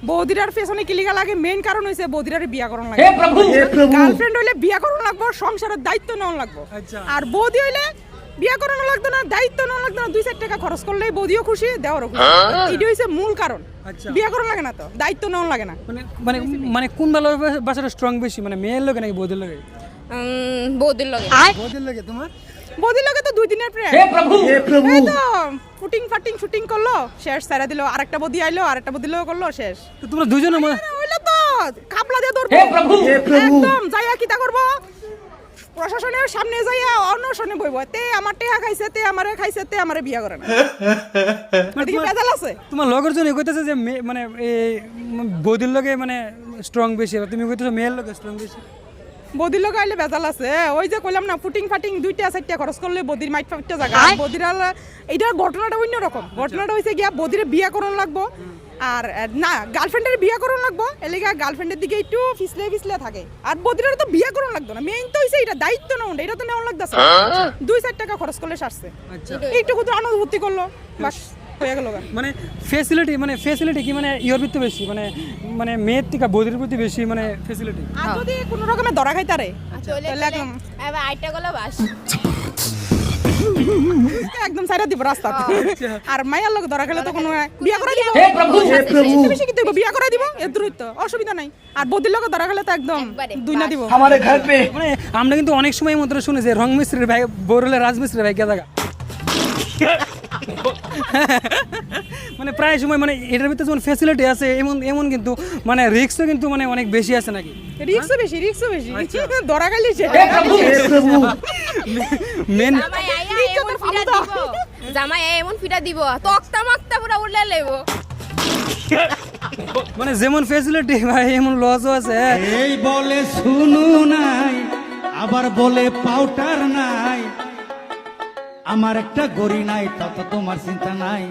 বৌদিরার পেছনে কি লিগা লাগে মেইন কারণ হইছে বৌদিরার বিয়া করণ লাগে গার্লফ্রেন্ড হইলে বিয়া করণ লাগবো সংসারের দায়িত্ব নেওয়া লাগবো আর বৌদি হইলে বিয়া করানো লাগতো না দায়িত্ব নেওয়া লাগতো না 2-4 টাকা খরচ করলেই বৌদিও খুশি দেওয়ারও খুশি এটা হইছে মূল কারণ বিয়া করানো লাগে না তো দায়িত্ব নেওয়া লাগে না মানে মানে কোন ভালোবাসাটা স্ট্রং বেশি মানে মেয়ের লোকে নাকি বৌদির লোকে বৌদির লগে বৌদির লোকে তোমার বৌদির লগে তো 2 দিনের প্রেম এই তো ফুটিং ফাটিং শুটিং করলো শেষ সারা দিল আরেকটা বৌদি আইলো আরেকটা বৌদি লোক করলো শেষ তো তোমরা দুজনে হইলো তো কাপলা দিয়ে ধরবো একদম যাইয়া কিটা করবো প্রশাসনের সামনে যাইয়া অনশনে বইব তে আমার টেহা খাইছে তে আমারে খাইছে তে আমারে বিয়া করে না এদিকে বেজাল আছে তোমার লগের জন্য কইতেছে যে মানে এই বৌদির লোকে মানে স্ট্রং বেশি আর তুমি কইতেছো মেয়ের লোকে স্ট্রং বেশি বদির লোক আইলে বেজাল আছে ওই যে কইলাম না ফুটিং ফাটিং 2-4টা খরচ করলে বদির মাইট ফাইটটা জায়গা বদির এইটার ঘটনাটা অন্যরকম ঘটনাটা হইছে গিয়া বদিরে বিয়া করন লাগবো আর না গার্লফ্রেন্ডের বিয়া করন লাগবো এলাকা গার্লফ্রেন্ডের দিকে একটু ফিসলে থাকে আর বদিরের তো বিয়া করন লাগতো না মেইন তো হইছে এটা দায়িত্ব নাও এটা তো নেওয়া লাগতেছে 2-4 টাকা খরচ করলে সারছে একটু কত অনুভূতি করলো বাস হয়ে গেল মানে ফ্যাসিলিটি কি মানে ইওর ভিতরে বেশি মানে মানে মেয়ের থেকে বৌদির প্রতি বেশি মানে ফ্যাসিলিটি আর যদি কোনো রকমের ধরা খাইতারে তাহলে একদম এবার আইটা গলা বাস একদম সাইরা দিব রাস্তা আর মায়ের লোক ধরা খেলে তো কোনো বিয়া করে দিব বেশি কি দিব বিয়া করে দিব এর দূরত্ব অসুবিধা নাই আর বদির লোক ধরা খেলে তো একদম দুই না দিব আমারে ঘর পে মানে আমরা কিন্তু অনেক সময় মন্ত্র শুনি যে রং মিস্ত্রির ভাই বড়লে রাজমিস্ত্রির ভাই কে জায়গা মানে প্রায় সময় মানে এটার ভিতরে যেমন ফ্যাসিলিটি আছে এমন এমন কিন্তু মানে রিস্কও কিন্তু মানে অনেক বেশি আছে নাকি রিস্কও বেশি ধরা খাইলে মেন জামাই এমন ফিটা দিব তক্তা মাক্তা পুরো উড়লে লেব মানে যেমন ফ্যাসিলিটি ভাই এমন লসও আছে এই বলে শুনু নাই আবার বলে পাউডার নাই আমার একটা গড়ি নাই তত তোমার চিন্তা নাই